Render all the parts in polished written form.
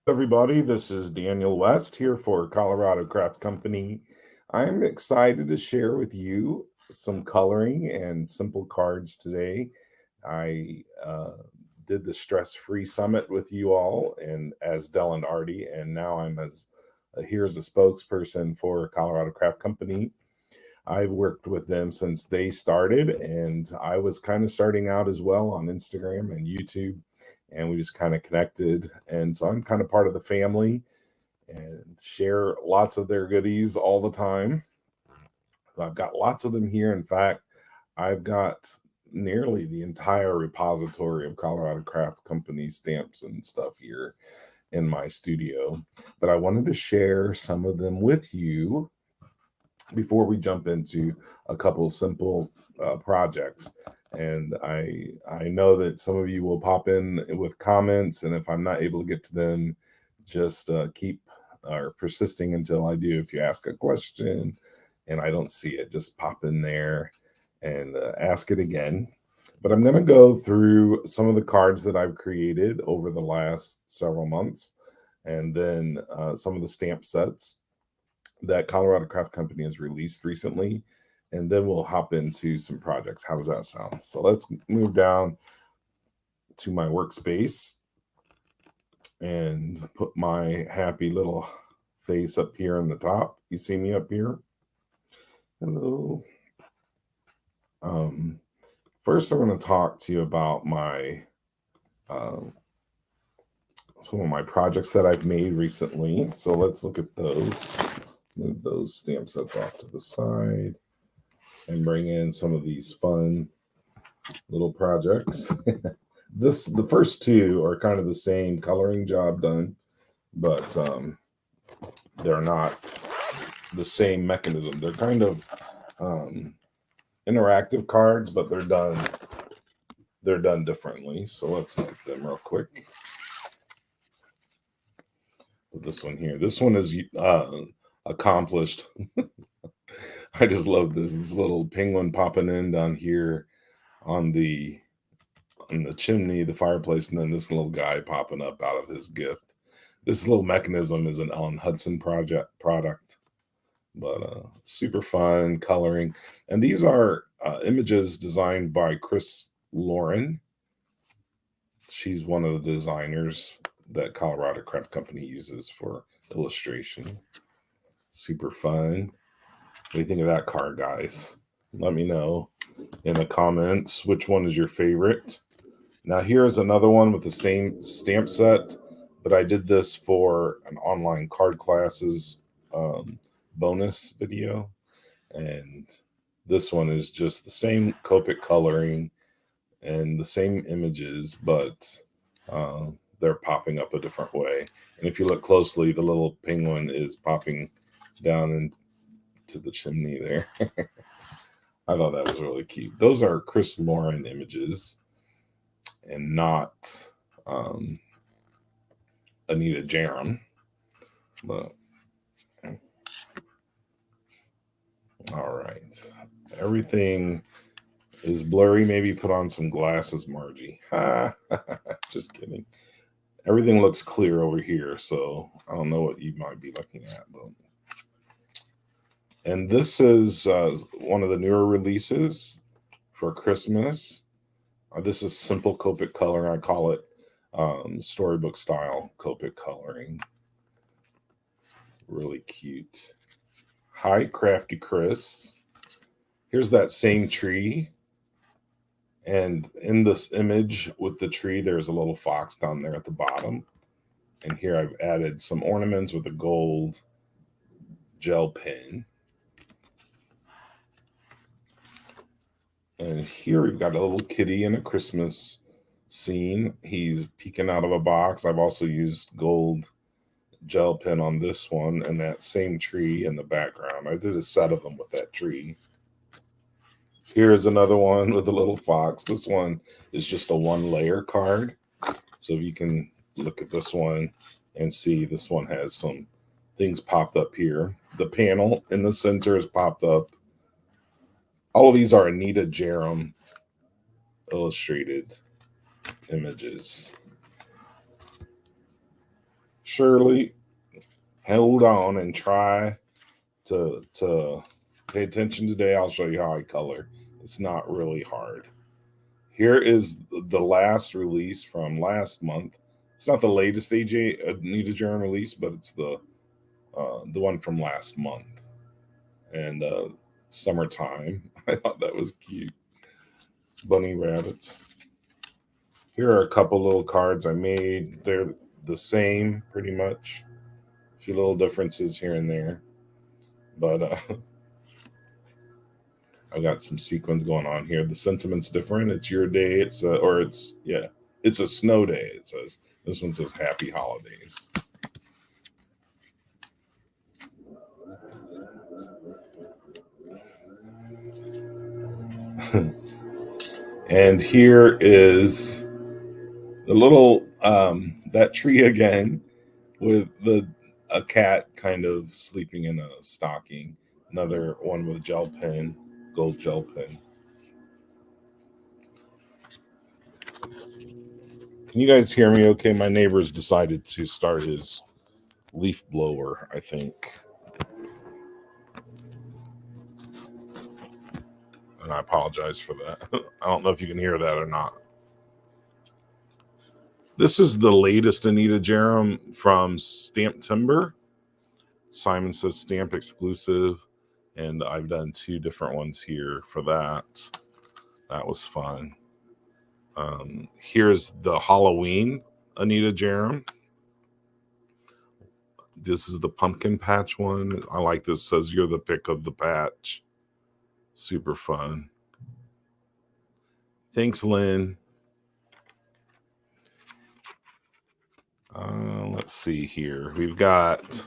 Everybody, this is Daniel West here for Colorado Craft Company. I'm excited to share with you some coloring and simple cards today. I did the stress-free summit with you all and as Dell and Artie, and now I'm as here as a spokesperson for Colorado Craft Company. I've worked with them since they started, and I was kind of starting out as well on Instagram and YouTube, and we just kind of connected. And so I'm kind of part of the family and share lots of their goodies all the time. I've got lots of them here. In fact, I've got nearly the entire repository of Colorado Craft Company stamps and stuff here in my studio. But I wanted to share some of them with you before we jump into a couple simple projects. And I know that some of you will pop in with comments, and if I'm not able to get to them, just keep persisting until I do. If you ask a question and I don't see it, just pop in there and ask it again. But I'm going to go through some of the cards that I've created over the last several months, and then some of the stamp sets that Colorado Craft Company has released recently, and then we'll hop into some projects. How does that sound? So let's move down to my workspace and put my happy little face up here on the top. You see me up here? Hello. First, I'm going to talk to you about my some of my projects that I've made recently. So let's look at those. Move those stamp sets off to the side and bring in some of these fun little projects. The first two are kind of the same coloring job done, but they're not the same mechanism. They're kind of interactive cards, but they're done differently. So let's look at them real quick. This one here. This one is accomplished. I just love this little penguin popping in down here on the chimney, the fireplace, and then this little guy popping up out of his gift. This little mechanism is an Ellen Hudson product, but super fun coloring. And these are images designed by Chris Lauren. She's one of the designers that Colorado Craft Company uses for illustration. Super fun. What do you think of that card, guys? Let me know in the comments which one is your favorite. Now here's another one with the same stamp set, but I did this for an online card classes bonus video, and this one is just the same Copic coloring and the same images, but they're popping up a different way. And if you look closely, the little penguin is popping down into the chimney there. I thought that was really cute. Those are Chris Lauren images and not Anita Jaram. But all right, everything is blurry. Maybe put on some glasses, Margie. Just kidding. Everything looks clear over here, so I don't know what you might be looking at. But and this is one of the newer releases for Christmas. This is simple Copic coloring. I call it storybook style Copic coloring. Really cute. Hi, Crafty Chris. Here's that same tree. And in this image with the tree, there's a little fox down there at the bottom. And here I've added some ornaments with a gold gel pen. And here we've got a little kitty in a Christmas scene. He's peeking out of a box. I've also used gold gel pen on this one and that same tree in the background. I did a set of them with that tree. Here's another one with a little fox. This one is just a one layer card. So if you can look at this one and see, this one has some things popped up here. The panel in the center is popped up. All of these are Anita Jaram illustrated images. surely hold on and try to pay attention today. I'll show you how I color. It's not really hard. Here is the last release from last month. It's not the latest Anita Jerem release, but it's the one from last month. And summertime. I thought that was cute. Bunny rabbits. Here are a couple little cards I made. They're the same pretty much. A few little differences here and there. But I've got some sequins going on here. The sentiment's different. It's your day. It's a snow day. It says. This one says happy holidays. And here is the little that tree again with a cat kind of sleeping in a stocking. Another one with a gel pen, gold gel pen. Can you guys hear me okay? My neighbor's decided to start his leaf blower, I think. And I apologize for that. I don't know if you can hear that or not. This is the latest Anita Jerem from Stamp Timber. Simon says stamp exclusive. And I've done 2 different ones here for that. That was fun. Here's the Halloween Anita Jerem. This is the pumpkin patch one. I like this. It says you're the pick of the patch. Super fun. Thanks, Lynn. Let's see here. We've got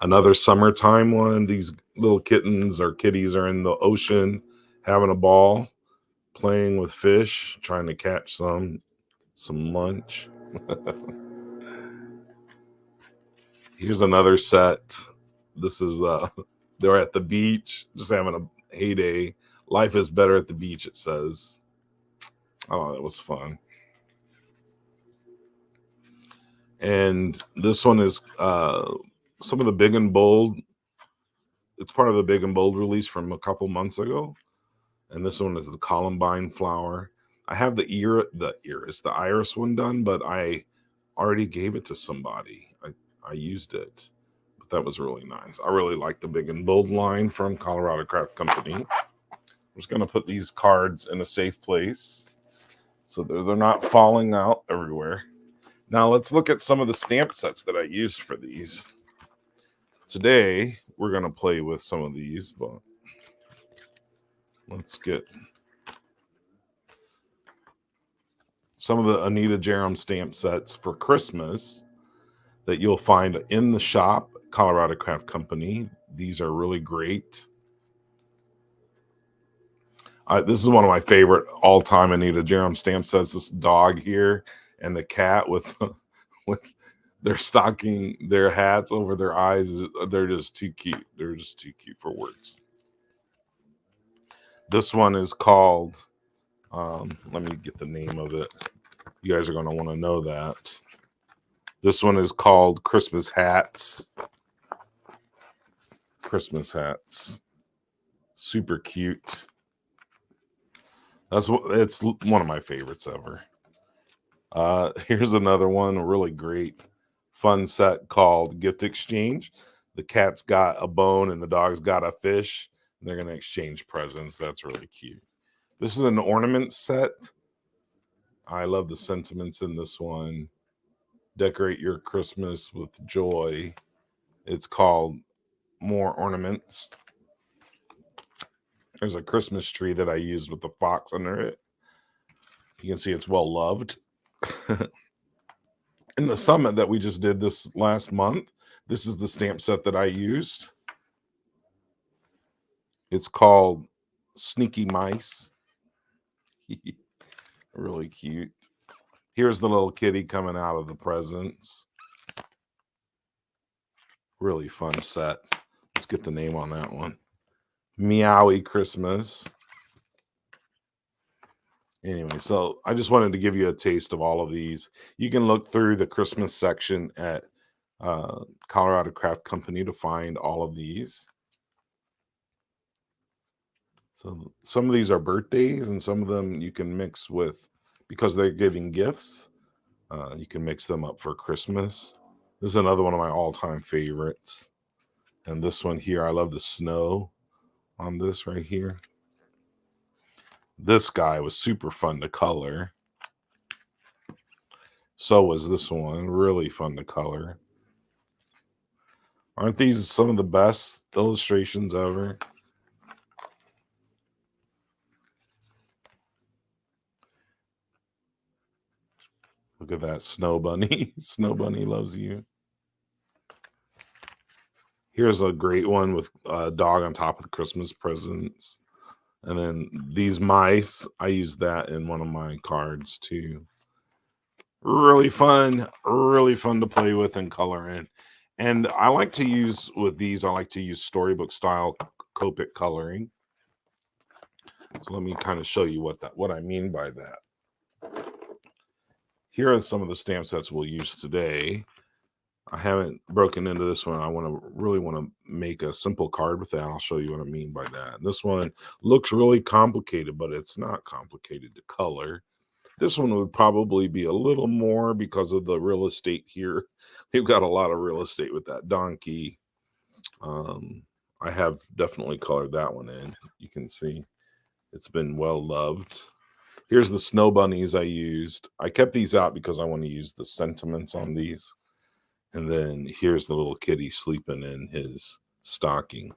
another summertime one. These little kittens or kitties are in the ocean having a ball, playing with fish, trying to catch some lunch. Here's another set. This is they're at the beach, just having a heyday. Life is better at the beach, it says. Oh, that was fun. And this one is some of the Big and Bold. It's part of the Big and Bold release from a couple months ago. And this one is the Columbine flower. I have the iris one done, but I already gave it to somebody. I used it, but that was really nice. I really like the Big and Bold line from Colorado Craft Company. I'm just going to put these cards in a safe place so they're not falling out everywhere. Now let's look at some of the stamp sets that I used for these. Today, we're going to play with some of these, but let's get some of the Anita Jerem stamp sets for Christmas that you'll find in the shop, Colorado Craft Company. These are really great. This is one of my favorite all-time Anita Jerem stamp sets. This dog here and the cat with their hats over their eyes. They're just too cute. They're just too cute for words. This one is called, let me get the name of it. You guys are going to want to know that. This one is called Christmas Hats. Christmas hats. Super cute. It's one of my favorites ever. Here's another one, a really great fun set called Gift Exchange. The cat's got a bone and the dog's got a fish. And they're going to exchange presents. That's really cute. This is an ornament set. I love the sentiments in this one. Decorate your Christmas with joy. It's called More Ornaments. There's a Christmas tree that I used with the fox under it. You can see it's well loved. In the summit that we just did this last month, this is the stamp set that I used. It's called Sneaky Mice. Really cute. Here's the little kitty coming out of the presents. Really fun set. Let's get the name on that one. Meowie Christmas. Anyway, so I just wanted to give you a taste of all of these. You can look through the Christmas section at Colorado Craft Company to find all of these. So some of these are birthdays, and some of them you can mix with, because they're giving gifts. You can mix them up for Christmas. This is another one of my all-time favorites. And this one here, I love the snow on this right here. This guy was super fun to color. So was this one, really fun to color. Aren't these some of the best illustrations ever? Look at that Snow Bunny. Snow Bunny loves you. Here's a great one with a dog on top of the Christmas presents. And then these mice, I used that in one of my cards too. Really fun to play with and color in. And I like to use, with these, I like to use storybook style Copic coloring. So let me kind of show you what I mean by that. Here are some of the stamp sets we'll use today. I haven't broken into this one. I really want to make a simple card with that. I'll show you what I mean by that. This one looks really complicated, but it's not complicated to color. This one would probably be a little more because of the real estate here. We've got a lot of real estate with that donkey. I have definitely colored that one in. You can see it's been well loved. Here's the snow bunnies I used. I kept these out because I want to use the sentiments on these. And then here's the little kitty sleeping in his stocking.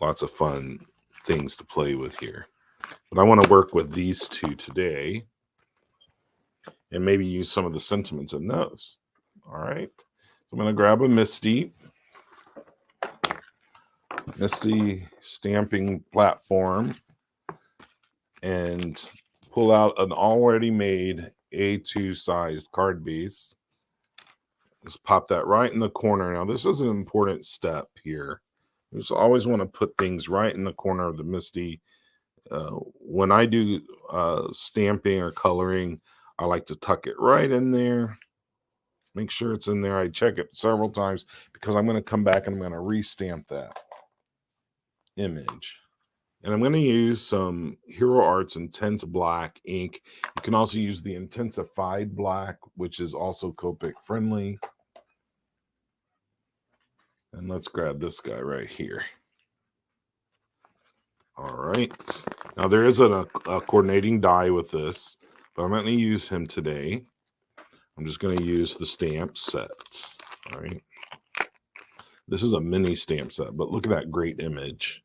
Lots of fun things to play with here. But I want to work with these two today and maybe use some of the sentiments in those. All right. So I'm going to grab a Misty stamping platform and pull out an already made A2 sized card base. Just pop that right in the corner. Now, this is an important step here. You just always want to put things right in the corner of the Misty. When I do stamping or coloring, I like to tuck it right in there. Make sure it's in there. I check it several times because I'm going to come back and I'm going to restamp that image. And I'm going to use some Hero Arts Intense Black ink. You can also use the Intensified Black, which is also Copic friendly. And let's grab this guy right here. All right. Now there is a coordinating die with this, but I'm not going to use him today. I'm just going to use the stamp sets. All right. This is a mini stamp set, but look at that great image.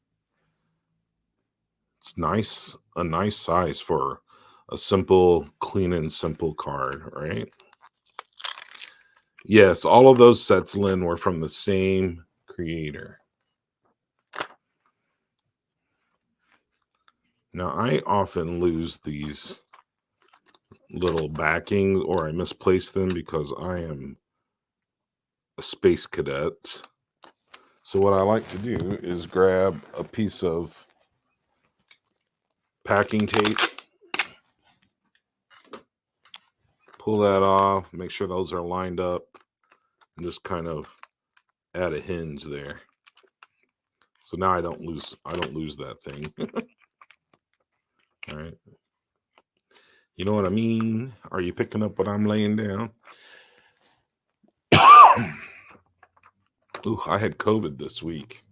It's nice, a nice size for a simple, clean and simple card, right? Yes, all of those sets, Lynn, were from the same creator. Now, I often lose these little backings or I misplace them because I am a space cadet. So what I like to do is grab a piece of packing tape, pull that off, make sure those are lined up, and just kind of add a hinge there. So now I don't lose that thing. All right. You know what I mean? Are you picking up what I'm laying down? Ooh, I had COVID this week,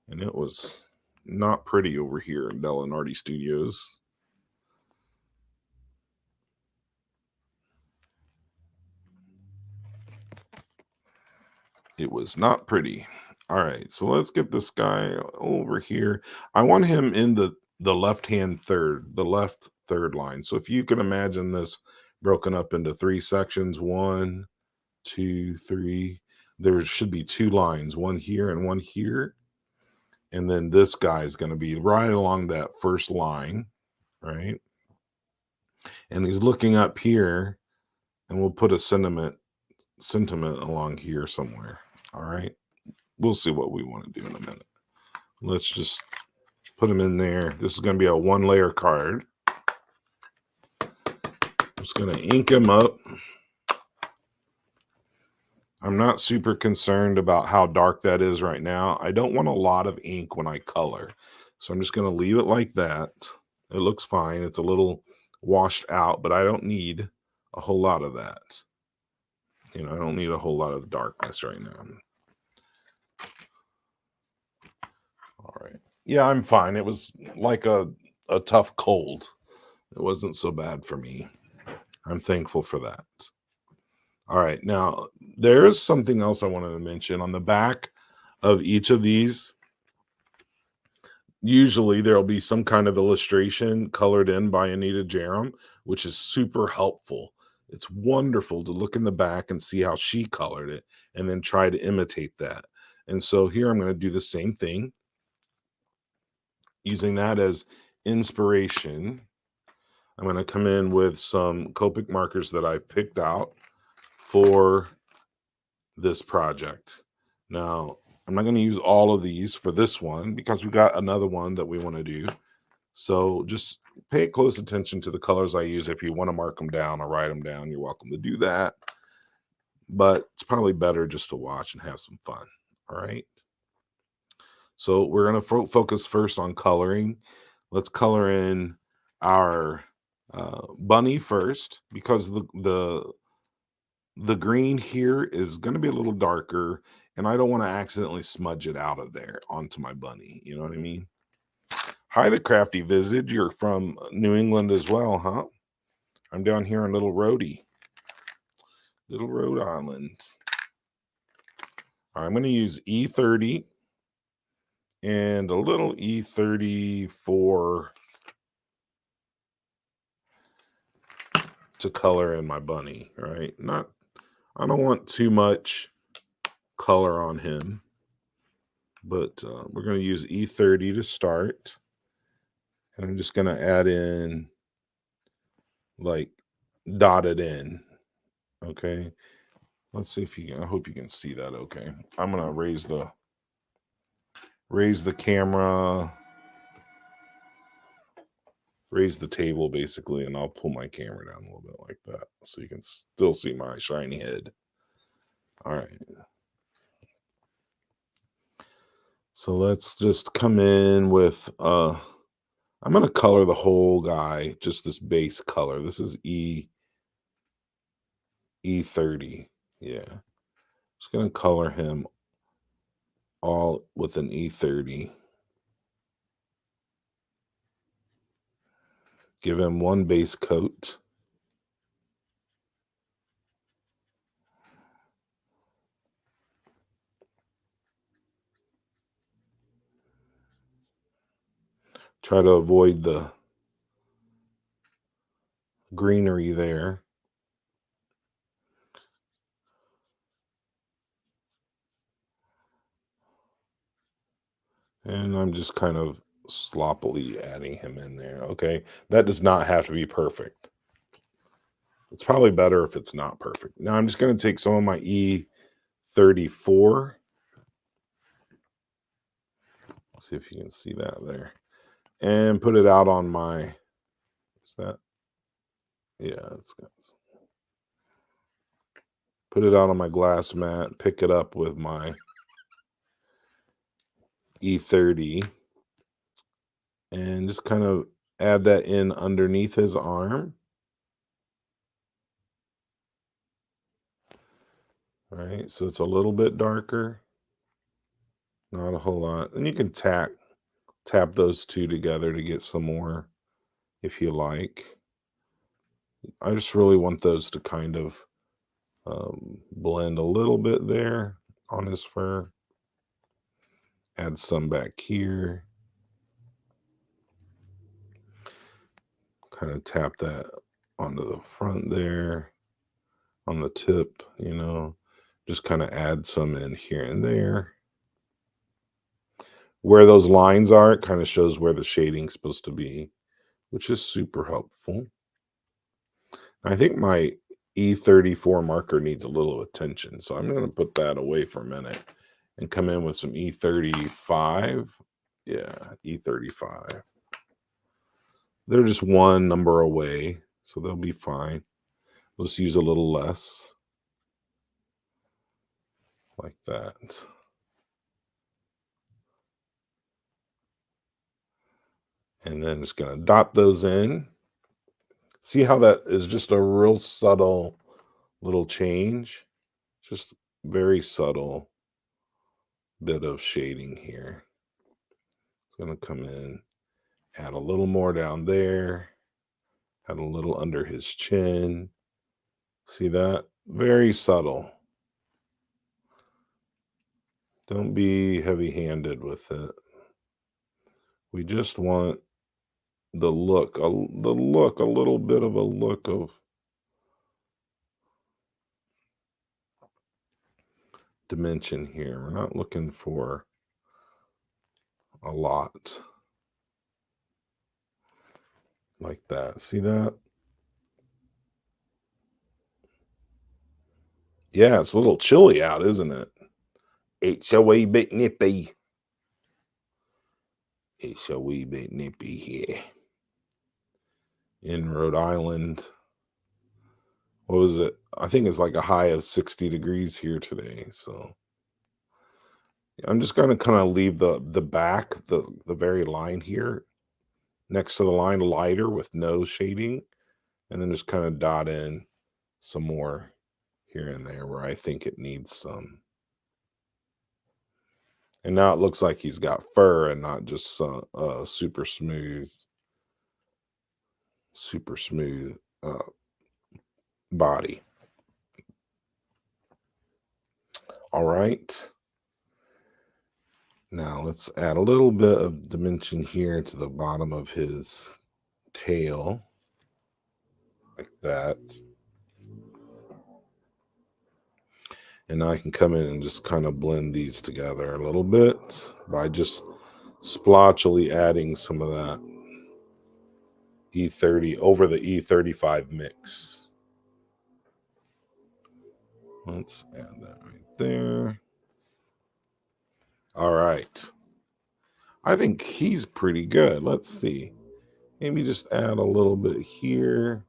and it was not pretty over here in Dell and Artie Studios. It was not pretty. All right, so let's get this guy over here. I want him in the left-hand third, the left third line. So if you can imagine this broken up into 3 sections, 1, 2, 3. There should be 2 lines, one here and one here. And then this guy is going to be right along that first line, right? And he's looking up here, and we'll put a sentiment along here somewhere. All right. We'll see what we want to do in a minute. Let's just put him in there. This is going to be a 1-layer card. just going to ink him up. I'm not super concerned about how dark that is right now. I don't want a lot of ink when I color. So I'm just going to leave it like that. It looks fine. It's a little washed out, but I don't need a whole lot of that. You know, I don't need a whole lot of darkness right now. All right. Yeah, I'm fine. It was like a tough cold. It wasn't so bad for me. I'm thankful for that. All right. Now, there is something else I wanted to mention. On the back of each of these, usually there'll be some kind of illustration colored in by Anita Jarom, which is super helpful. It's wonderful to look in the back and see how she colored it and then try to imitate that. And so here I'm going to do the same thing, using that as inspiration. I'm going to come in with some Copic markers that I've picked out for this project. Now, I'm not going to use all of these for this one because we've got another one that we want to do. So just pay close attention to the colors I use. If you want to mark them down or write them down, you're welcome to do that. But it's probably better just to watch and have some fun. All right. So we're going to focus first on coloring. Let's color in our bunny first, because the green here is going to be a little darker, and I don't want to accidentally smudge it out of there onto my bunny. You know what I mean? Hi, the Crafty Visage. You're from New England as well, huh? I'm down here in Little Rhode Island. All right, I'm going to use E30 and a little E34 to color in my bunny, right? I don't want too much color on him, but we're going to use E30 to start. And I'm just going to add in, like, dotted in. Okay. Let's see if you can, I hope you can see that. Okay. I'm going to raise the camera, raise the table basically, and I'll pull my camera down a little bit like that so you can still see my shiny head. All right. So let's just come in with, I'm going to color the whole guy, just this base color. This is E30. Yeah. Just going to color him all with an E30. Give him one base coat. Try to avoid the greenery there. And I'm just kind of sloppily adding him in there. Okay. That does not have to be perfect. It's probably better if it's not perfect. Now I'm just going to take some of my E34. See if you can see that there. And put it out on my, what's that? Yeah, it's good. Put it out on my glass mat, pick it up with my E30, and just kind of add that in underneath his arm. All right, so it's a little bit darker, not a whole lot. And you can tap those two together to get some more if you like. I just really want those to kind of blend a little bit there on his fur. Add some back here. Kind of tap that onto the front there, on the tip, you know, just kind of add some in here and there. Where those lines are, it kind of shows where the shading's supposed to be, which is super helpful. I think my E34 marker needs a little attention, so I'm going to put that away for a minute and come in with some E35. Yeah, E35. They're just one number away, so they'll be fine. Let's use a little less, like that. And then just going to dot those in. See how that is just a real subtle little change? Just very subtle bit of shading here. It's going to come in, add a little more down there, add a little under his chin. See that? Very subtle. Don't be heavy-handed with it. We just want the look, a little bit of a look of dimension here. We're not looking for a lot. Like that. See that? Yeah, it's a little chilly out, isn't it? It's a wee bit nippy. It's a wee bit nippy here. In Rhode Island. What was it? I think it's like a high of 60 degrees here today. So I'm just gonna kind of leave the back, the very line here next to the line lighter with no shading, and then just kind of dot in some more here and there where I think it needs some. And now it looks like he's got fur and not just super smooth body. All right. Now let's add a little bit of dimension here to the bottom of his tail, like that. And now I can come in and just kind of blend these together a little bit by just splotchily adding some of that E30 over the E35 mix. Let's add that right there. All right. I think he's pretty good. Let's see. Maybe just add a little bit here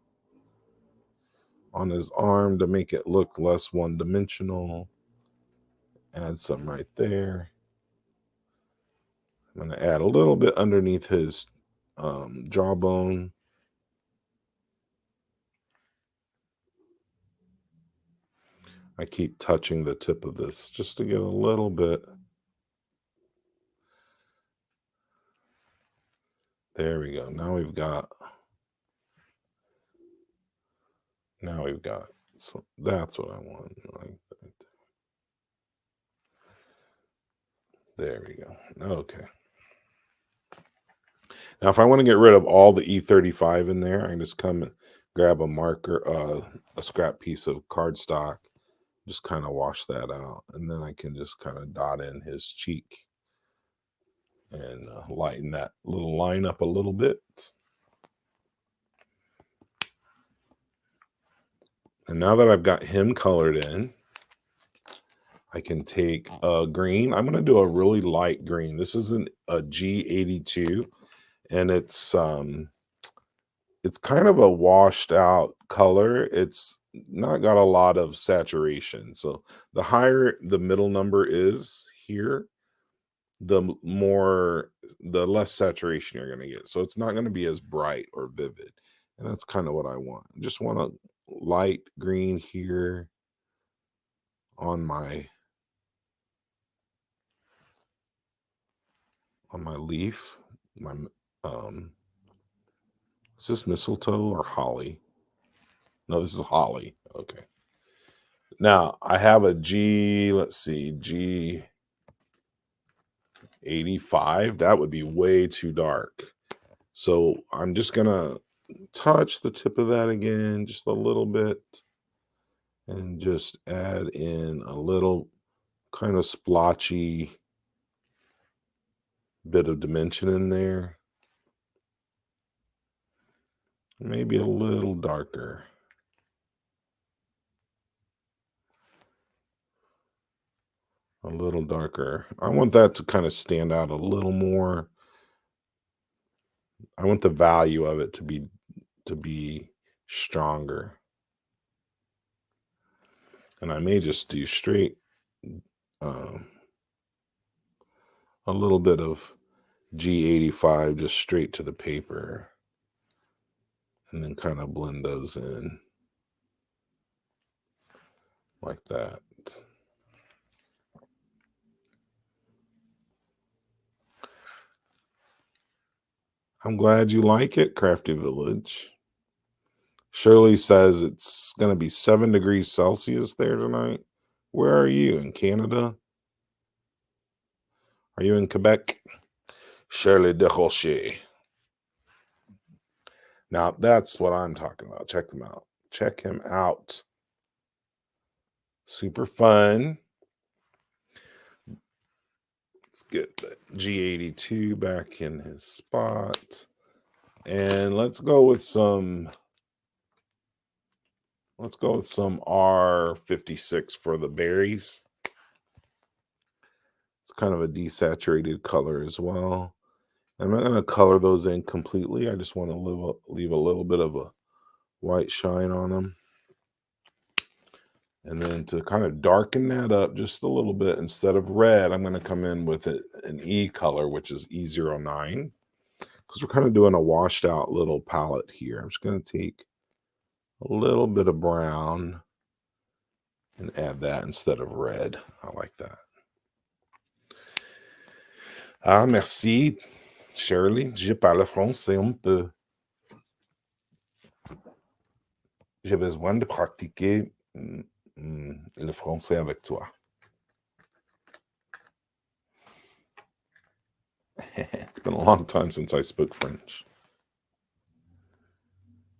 on his arm to make it look less one-dimensional. Add some right there. I'm going to add a little bit underneath his jawbone. I keep touching the tip of this just to get a little bit. There we go. Now we've got. So that's what I want. Right there we go. Okay. Now, if I want to get rid of all the E35 in there, I can just come and grab a marker, a scrap piece of cardstock, just kind of wash that out, and then I can just kind of dot in his cheek and lighten that little line up a little bit. And now that I've got him colored in, I can take a green. I'm going to do a really light green. This is a G82, and it's kind of a washed out color. It's not got a lot of saturation. So the higher the middle number is here, the less saturation you're going to get. So it's not going to be as bright or vivid. And that's kind of what I want. I just want a light green here on my leaf. Is this mistletoe or holly? No, this is holly. Okay. Now I have a G85. That would be way too dark. So I'm just gonna touch the tip of that again, just a little bit, and just add in a little kind of splotchy bit of dimension in there. Maybe a little darker. A little darker. I want that to kind of stand out a little more. I want the value of it to be stronger. And I may just do straight a little bit of G85 just straight to the paper, and then kind of blend those in like that. I'm glad you like it, Crafty Village. Shirley says it's going to be 7 degrees Celsius there tonight. Where are you? In Canada? Are you in Quebec? Shirley de Rocher. Now, that's what I'm talking about. Check them out. Check him out. Super fun. Let's get the G82 back in his spot. And let's go with some R56 for the berries. It's kind of a desaturated color as well. I'm not going to color those in completely. I just want to leave a little bit of a white shine on them. And then to kind of darken that up just a little bit, instead of red, I'm going to come in with an E color, which is E09. Because we're kind of doing a washed out little palette here. I'm just going to take a little bit of brown and add that instead of red. I like that. Ah, merci, Shirley. Je parle français un peu. J'ai besoin de pratiquer le français avec toi. It's been a long time since I spoke French.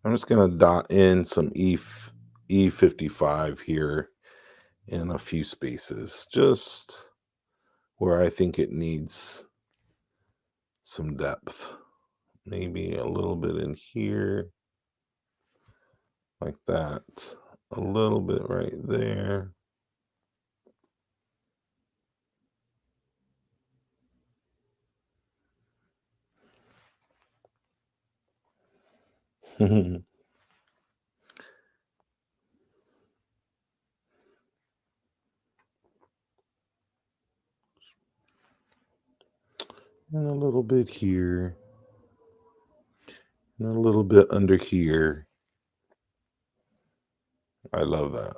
I'm just going to dot in some E55 here in a few spaces, just where I think it needs some depth. Maybe a little bit in here, like that. A little bit right there. And a little bit here. And a little bit under here. I love that.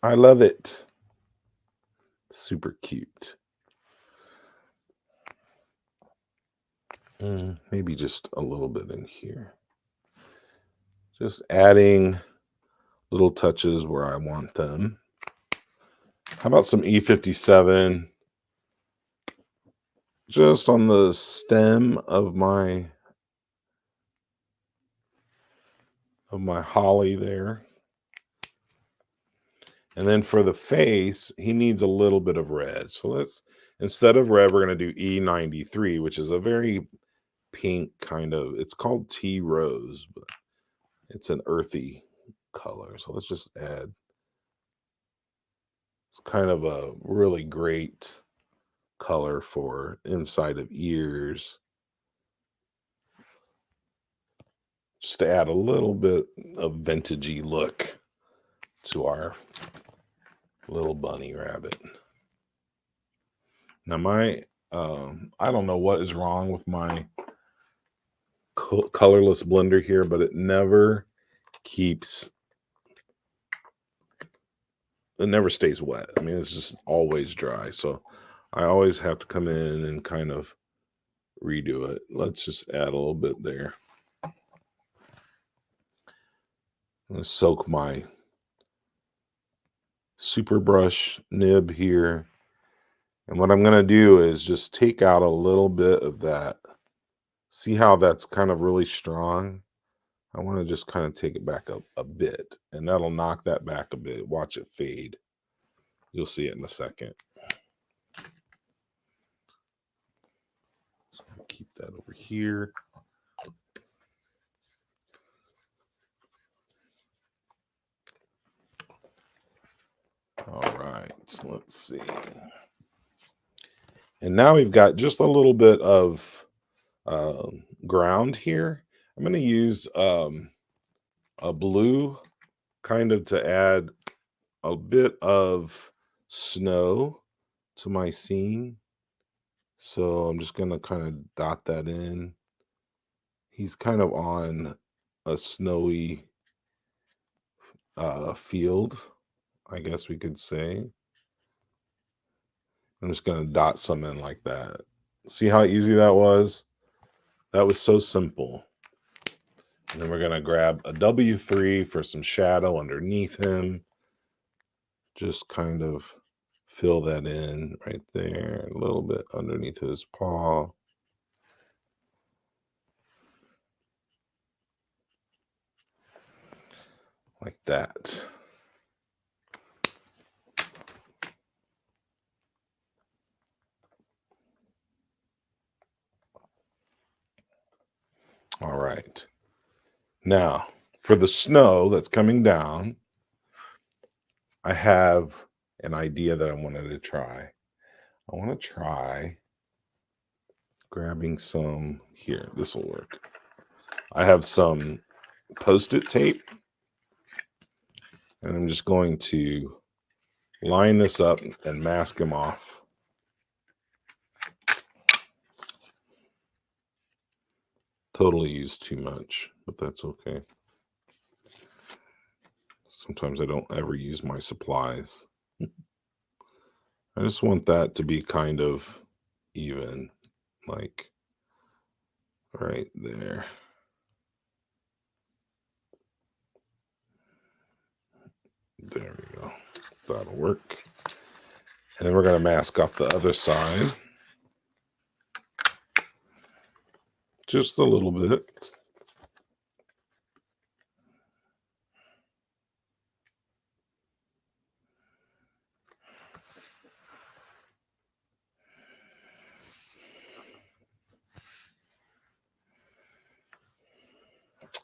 I love it. Super cute. Maybe just a little bit in here. Just adding little touches where I want them. How about some E57 just on the stem of my holly there. And then for the face, he needs a little bit of red. So let's, instead of red, we're going to do E93, which is a very pink kind of, it's called tea rose, but it's an earthy color. So let's just add, it's kind of a really great color for inside of ears. Just to add a little bit of vintagey look to our little bunny rabbit. Now my, I don't know what is wrong with my colorless blender here, but it never stays wet. I mean, it's just always dry. So I always have to come in and kind of redo it. Let's just add a little bit there. I'm going to soak my super brush nib here. And what I'm going to do is just take out a little bit of that. See how that's kind of really strong? I want to just kind of take it back up a bit, and that'll knock that back a bit. Watch it fade. You'll see it in a second. So keep that over here. All right, let's see. And now we've got just a little bit of ground here. I'm going to use a blue kind of to add a bit of snow to my scene. So I'm just going to kind of dot that in. He's kind of on a snowy field, I guess we could say. I'm just going to dot some in like that. See how easy that was? That was so simple. And then we're going to grab a W3 for some shadow underneath him. Just kind of fill that in right there, a little bit underneath his paw. Like that. All right. Now, for the snow that's coming down, I have an idea that I wanted to try. I want to try grabbing some here. This will work. I have some Post-it tape, and I'm just going to line this up and mask him off. Totally used too much, but that's okay. Sometimes I don't ever use my supplies. I just want that to be kind of even, like right there. There we go. That'll work. And then we're going to mask off the other side. Just a little bit.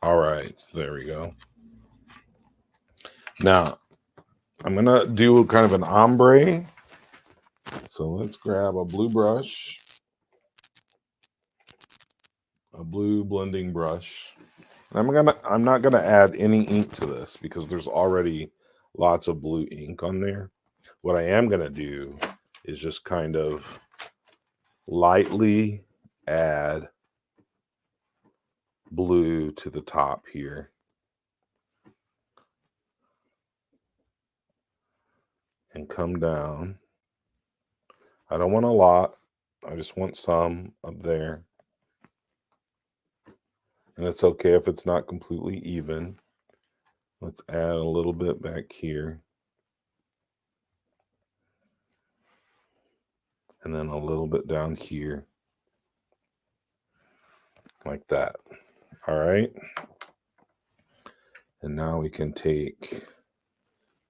All right, there we go. Now, I'm going to do kind of an ombre. So let's grab a blue brush, a blue blending brush. And I'm not going to add any ink to this because there's already lots of blue ink on there. What I am going to do is just kind of lightly add blue to the top here. And come down. I don't want a lot. I just want some up there. And it's okay if it's not completely even. Let's add a little bit back here. And then a little bit down here. Like that. All right. And now we can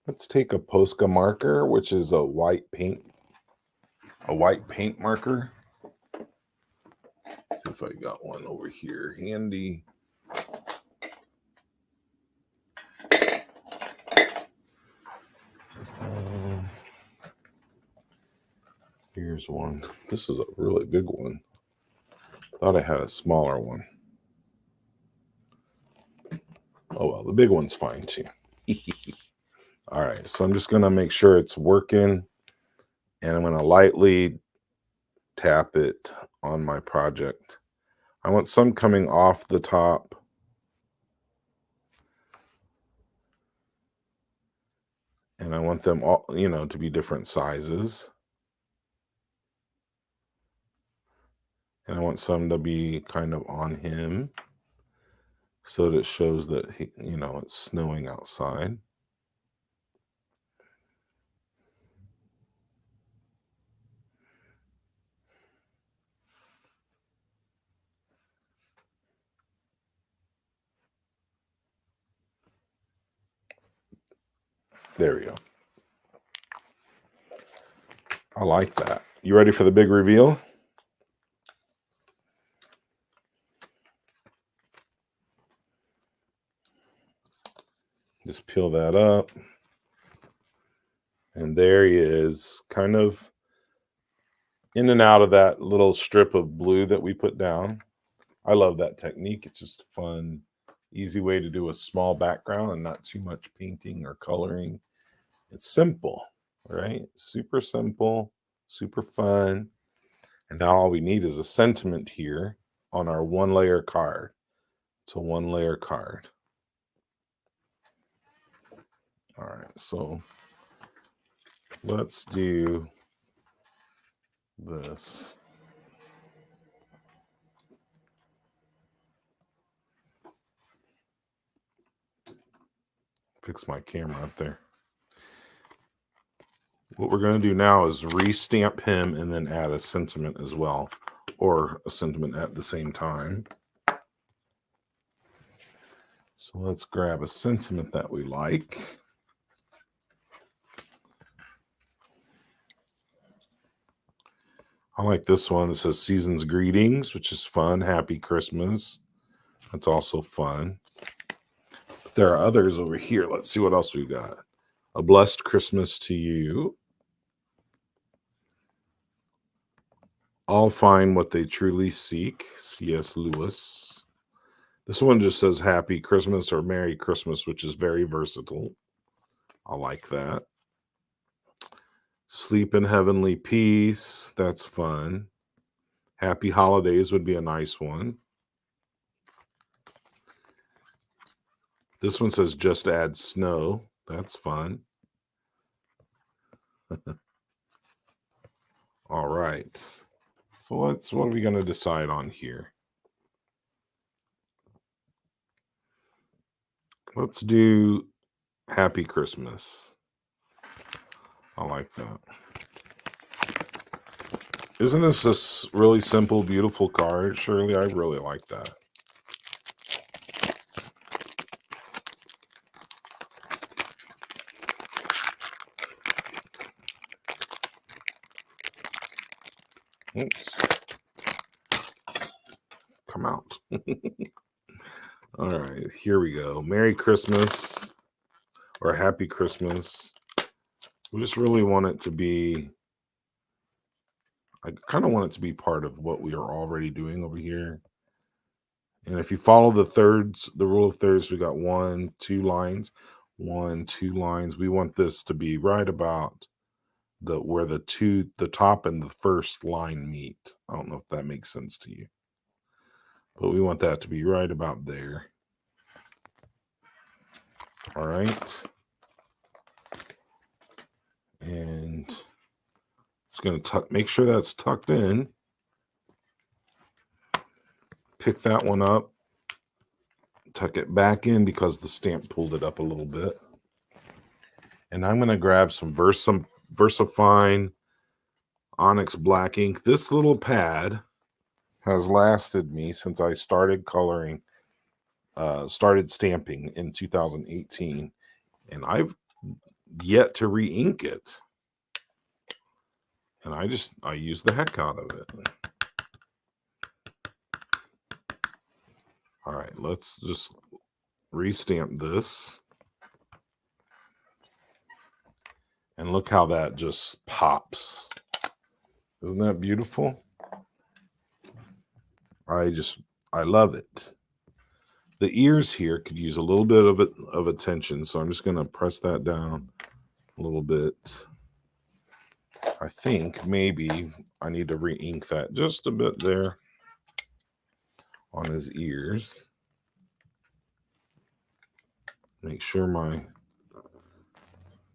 let's take a Posca marker, which is a white paint marker. See if I got one over here handy. Here's one. This is a really big one. Thought I had a smaller one. Oh well, the big one's fine too. All right, so I'm just gonna make sure it's working, and I'm gonna lightly tap it on my project. I want some coming off the top. And I want them all, to be different sizes. And I want some to be kind of on him so that it shows that it's snowing outside. There we go. I like that. You ready for the big reveal? Just peel that up. And there he is, kind of in and out of that little strip of blue that we put down. I love that technique. It's just a fun, easy way to do a small background and not too much painting or coloring. It's simple, right? Super simple, super fun. And now all we need is a sentiment here on our one layer card. It's a one layer card. All right, so let's do this. Fix my camera up there. What we're going to do now is re-stamp him and then add a sentiment as well, or a sentiment at the same time. So let's grab a sentiment that we like. I like this one that says Season's Greetings, which is fun. Happy Christmas. That's also fun. But there are others over here. Let's see what else we've got. A blessed Christmas to you. All find what they truly seek. C.S. Lewis. This one just says Happy Christmas or Merry Christmas, which is very versatile. I like that. Sleep in heavenly peace. That's fun. Happy holidays would be a nice one. This one says just add snow. That's fun. All right. So what are we going to decide on here? Let's do Happy Christmas. I like that. Isn't this a really simple, beautiful card, Shirley? I really like that. Oops. Come out. All right, here we go. Merry Christmas or Happy Christmas. We just really want it to be, I kind of want it to be part of what we are already doing over here. And if you follow the thirds, the rule of thirds, we got 1, 2 lines, 1, 2 lines. We want this to be right about where the top and the first line meet. I don't know if that makes sense to you, but we want that to be right about there. All right. And just going to make sure that's tucked in. Pick that one up. Tuck it back in because the stamp pulled it up a little bit. And I'm going to grab some VersaFine Onyx Black ink. This little pad has lasted me since I started coloring, started stamping in 2018. And I've yet to re-ink it. And I use the heck out of it. All right, let's just re-stamp this. And look how that just pops. Isn't that beautiful? I love it. The ears here could use a little bit of attention, so I'm just going to press that down a little bit. I think maybe I need to re-ink that just a bit there on his ears. Make sure my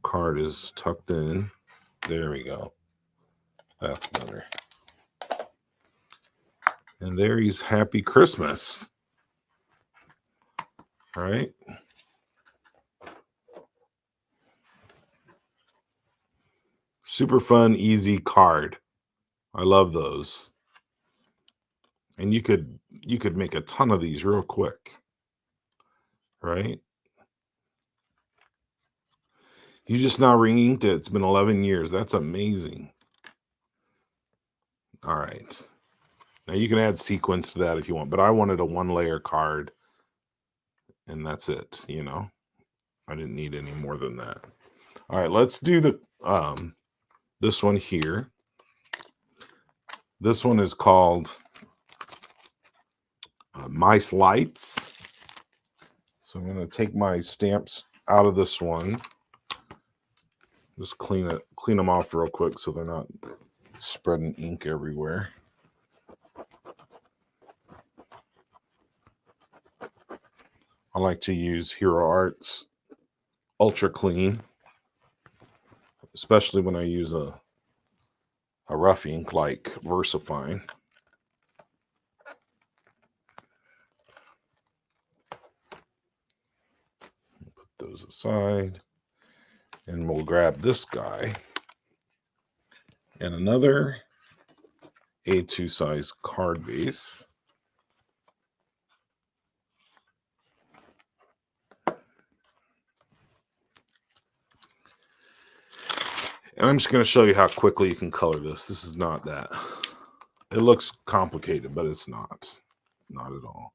card is tucked in. There we go. That's better. And there he's Happy Christmas. All right. Super fun, easy card. I love those. And you could make a ton of these real quick. Right? You just now re-inked it. It's been 11 years. That's amazing. All right. Now you can add sequence to that if you want, but I wanted a one layer card and that's it, you know. I didn't need any more than that. All right, let's do the this one here. This one is called Mice Lights. So I'm going to take my stamps out of this one. Just clean them off real quick so they're not spreading ink everywhere. I like to use Hero Arts Ultra Clean, especially when I use a rough ink like VersaFine. Put those aside, and we'll grab this guy and another A2 size card base. And I'm just going to show you how quickly you can color this. This is not that. It looks complicated, but it's not. Not at all.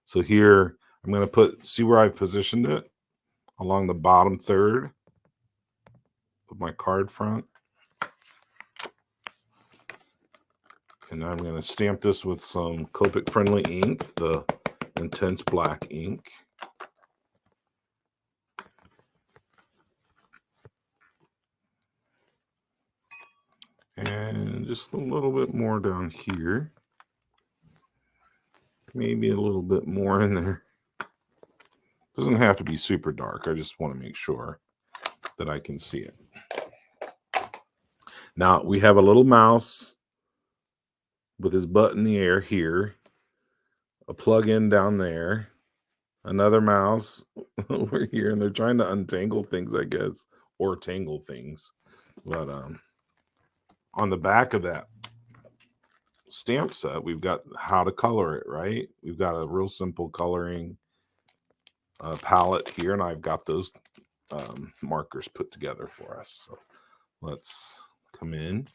So here, I'm going to see where I've positioned it along the bottom third of my card front. And I'm going to stamp this with some Copic friendly ink, the Intense Black ink. And just a little bit more down here. Maybe a little bit more in there. Doesn't have to be super dark. I just want to make sure that I can see it. Now we have a little mouse with his butt in the air here. A plug-in down there. Another mouse over here. And they're trying to untangle things, I guess. Or tangle things. But on the back of that stamp set, we've got how to color it, right? We've got a real simple coloring palette here, and I've got those markers put together for us. So let's come in,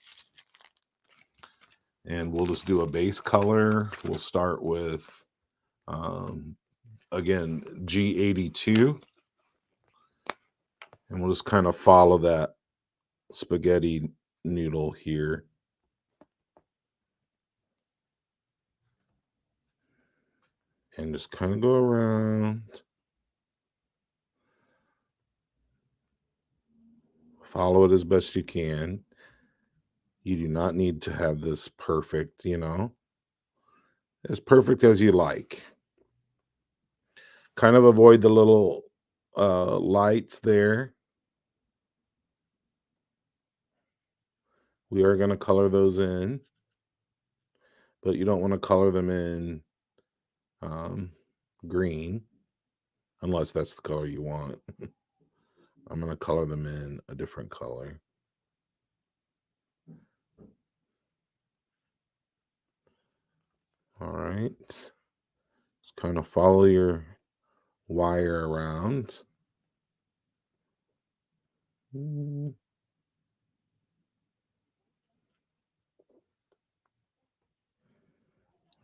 and we'll just do a base color. We'll start with, again, G82, and we'll just kind of follow that spaghetti noodle here. And just kind of go around. Follow it as best you can. You do not need to have this perfect, as perfect as you like. Kind of avoid the little lights there. We are going to color those in, but you don't want to color them in green unless that's the color you want. I'm going to color them in a different color. All right. Just kind of follow your wire around.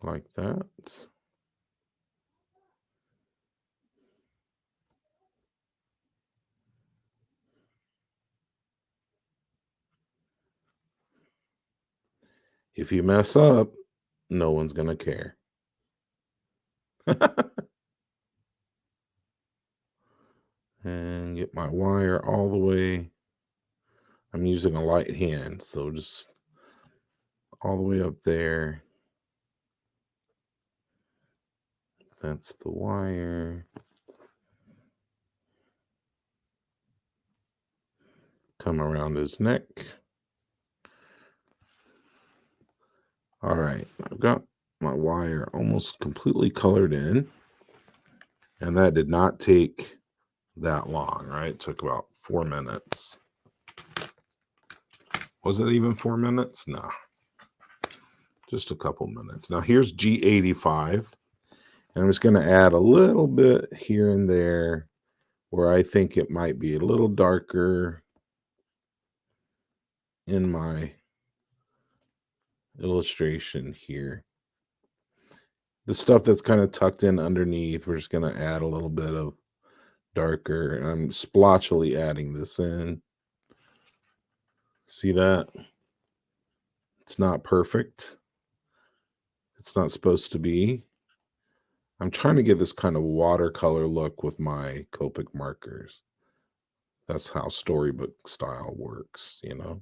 Like that. If you mess up, no one's going to care. And get my wire all the way. I'm using a light hand, so just all the way up there. That's the wire. Come around his neck. All right, I've got my wire almost completely colored in. And that did not take that long, right? It took about 4 minutes. Was it even 4 minutes? No. Just a couple minutes. Now here's G85. And I'm just going to add a little bit here and there where I think it might be a little darker in my illustration here. The stuff that's kind of tucked in underneath, we're just going to add a little bit of darker. And I'm splotchily adding this in. See that? It's not perfect. It's not supposed to be. I'm trying to get this kind of watercolor look with my Copic markers. That's how storybook style works, you know.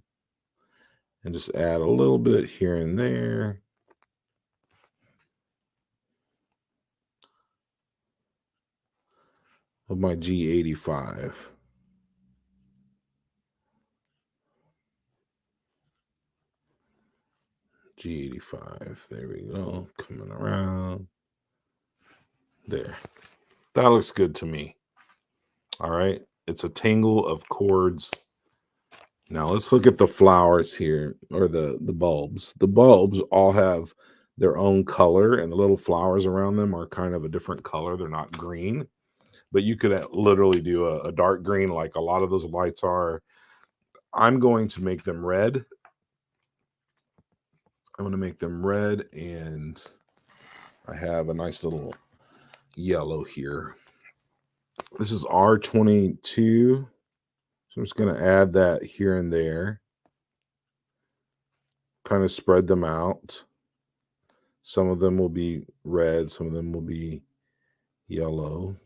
And just add a little bit here and there. Of my G85. G85. There we go. Coming around. There. That looks good to me. All right. It's a tangle of chords. Now let's look at the flowers here, or the bulbs. The bulbs all have their own color, and the little flowers around them are kind of a different color. They're not green, but you could literally do a dark green like a lot of those lights are. I'm going to make them red. I'm going to make them red, and I have a nice little yellow here. This is R22. So I'm just going to add that here and there. Kind of spread them out. Some of them will be red. Some of them will be yellow.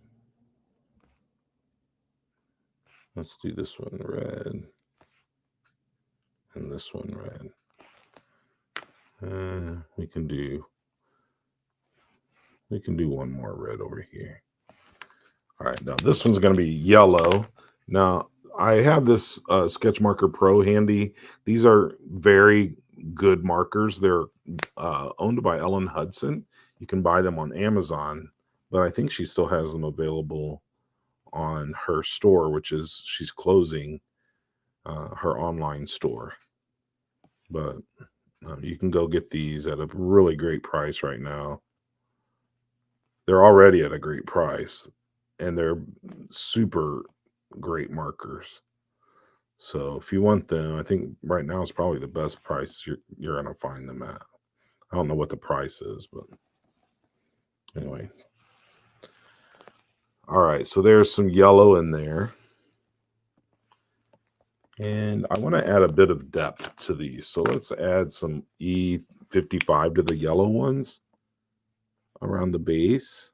Let's do this one red. And this one red. We can do one more red over here. All right, now this one's going to be yellow. Now, I have this Sketch Marker Pro handy. These are very good markers. They're owned by Ellen Hudson. You can buy them on Amazon, but I think she still has them available on her store, which is she's closing her online store. But you can go get these at a really great price right now. They're already at a great price, and they're super great markers. So if you want them, I think right now is probably the best price you're going to find them at. I don't know what the price is, but anyway. All right, so there's some yellow in there. And I want to add a bit of depth to these. So let's add some E55 to the yellow ones around the base.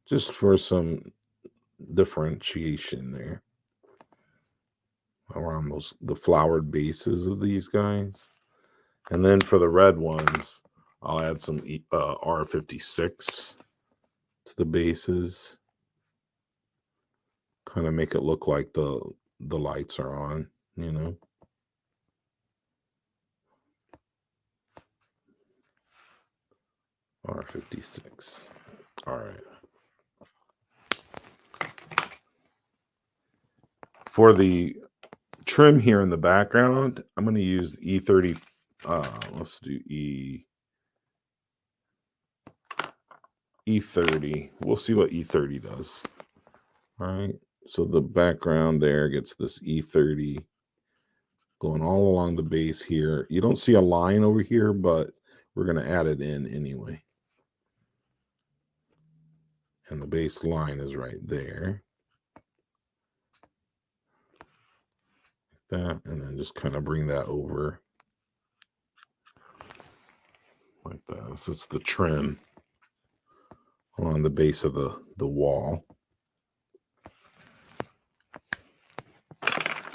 Just for some differentiation there around the flowered bases of these guys. And then for the red ones, I'll add some R56 to the bases. Kind of make it look like the lights are on, you know. R56. All right. For the trim here in the background, I'm going to use E30. Let's do E30. We'll see what E30 does. All right. So the background there gets this E30 going all along the base here. You don't see a line over here, but we're going to add it in anyway. And the base line is right there. That, and then just kind of bring that over like that. This is the trim along the base of the wall.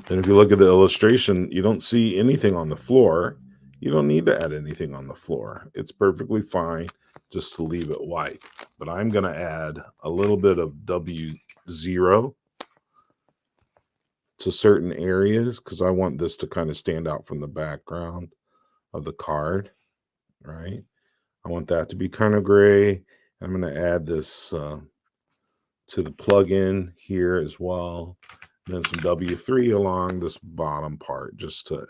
And if you look at the illustration, you don't see anything on the floor. You don't need to add anything on the floor. It's perfectly fine just to leave it white. But I'm going to add a little bit of W0 to certain areas because I want this to kind of stand out from the background of the card, right? I want that to be kind of gray. I'm going to add this to the plugin here as well. And then some W3 along this bottom part just to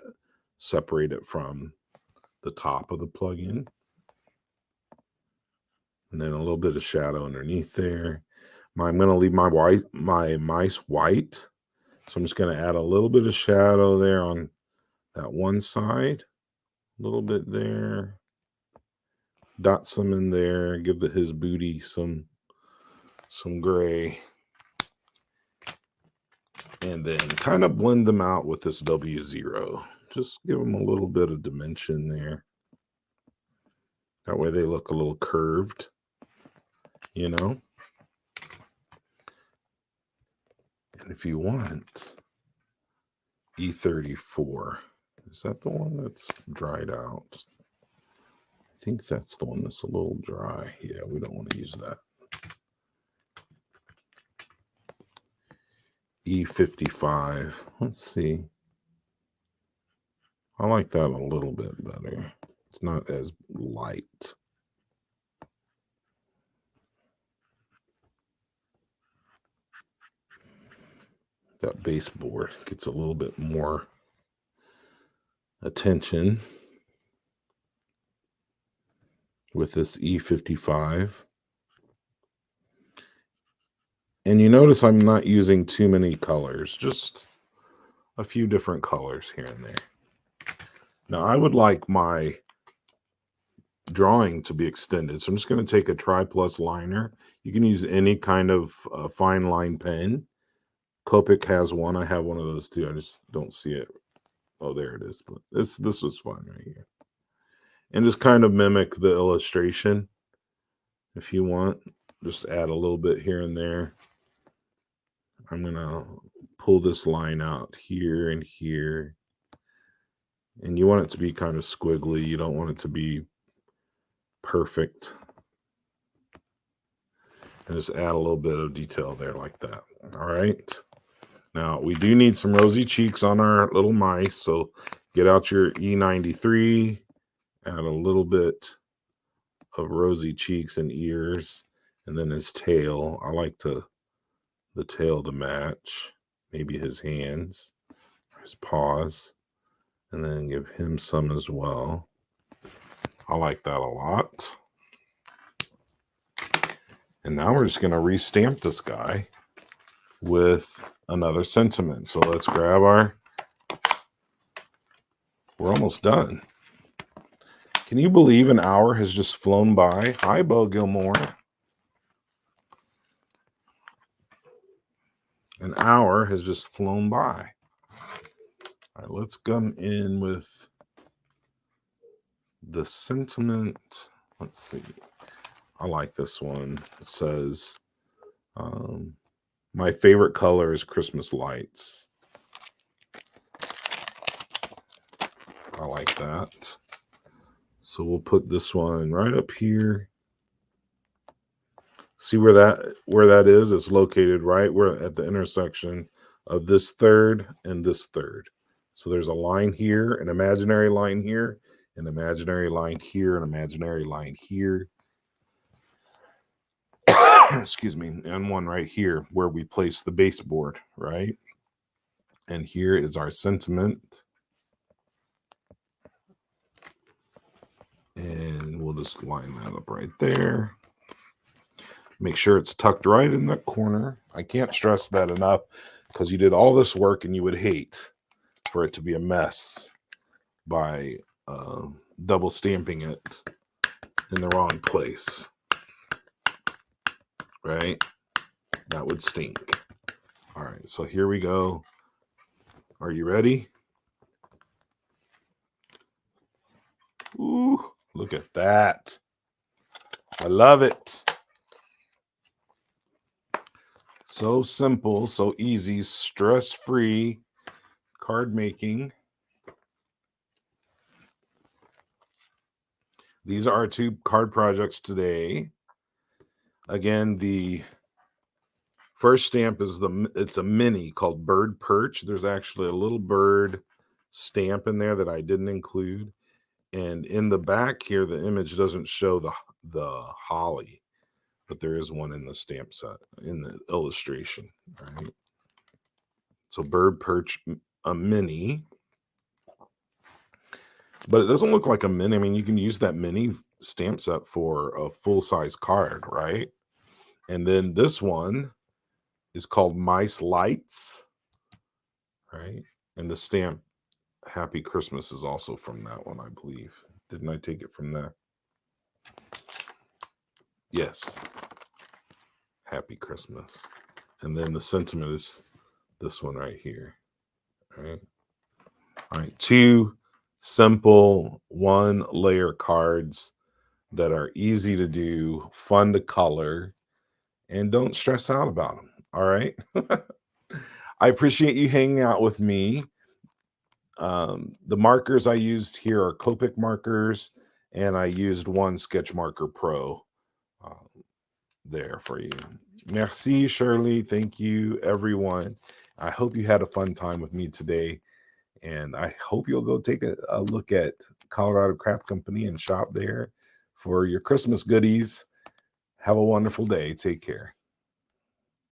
separate it from the top of the plugin. And then a little bit of shadow underneath there. I'm going to leave my mice white. So I'm just going to add a little bit of shadow there on that one side. A little bit there. Dot some in there. Give his booty some gray. And then kind of blend them out with this W0. Just give them a little bit of dimension there. That way they look a little curved. you know? And if you want E34, is that the one that's dried out? I think that's the one that's a little dry. Yeah, we don't want to use that. E55. Let's see. I like that a little bit better. It's not as light. That baseboard gets a little bit more attention with this E55. And you notice I'm not using too many colors, just a few different colors here and there. Now I would like my drawing to be extended, so I'm just going to take a Tri Plus liner. You can use any kind of fine line pen. Copic has one. I have one of those too. I just don't see it. Oh, there it is. But this was fun right here. And just kind of mimic the illustration if you want. Just add a little bit here and there. I'm going to pull this line out here and here. And you want it to be kind of squiggly. You don't want it to be perfect. And just add a little bit of detail there like that. All right. Now, we do need some rosy cheeks on our little mice. So get out your E93. Add a little bit of rosy cheeks and ears. And then his tail. I like the tail to match. Maybe his hands, his paws. And then give him some as well. I like that a lot. And now we're just going to restamp this guy with another sentiment. So let's grab our... We're almost done. Can you believe an hour has just flown by? Hi, Bo Gilmore. An hour has just flown by. All right, let's come in with the sentiment. Let's see. I like this one. It says, my favorite color is Christmas lights. I like that. So we'll put this one right up here. See where that is? It's located right where at the intersection of this third and this third. So there's a line here, an imaginary line here, an imaginary line here, an imaginary line here. Excuse me, and one right here where we place the baseboard, right? And here is our sentiment. And we'll just line that up right there. Make sure it's tucked right in the corner. I can't stress that enough because you did all this work and you would hate for it to be a mess by double stamping it in the wrong place. Right? That would stink. All right, so here we go. Are you ready? Ooh, look at that. I love it. So simple, so easy, stress-free card making. These are our two card projects today. Again, the first stamp is it's a mini called Bird Perch. There's actually a little bird stamp in there that I didn't include. And in the back here, the image doesn't show the holly, but there is one in the stamp set, in the illustration, right? So Bird Perch, a mini. But it doesn't look like a mini. I mean, you can use that mini stamp set for a full-size card, right? And then this one is called Mice Lights, right? And the stamp Happy Christmas is also from that one, I believe. Didn't I take it from there? Yes. Happy Christmas. And then the sentiment is this one right here. All right. All right. Two simple one-layer cards that are easy to do, fun to color, and don't stress out about them. All right. I appreciate you hanging out with me. The markers I used here are Copic markers, and I used one Sketch Marker Pro there for you. Merci, Shirley. Thank you, everyone. I hope you had a fun time with me today, and I hope you'll go take a look at Colorado Craft Company and shop there for your Christmas goodies. Have a wonderful day. Take care.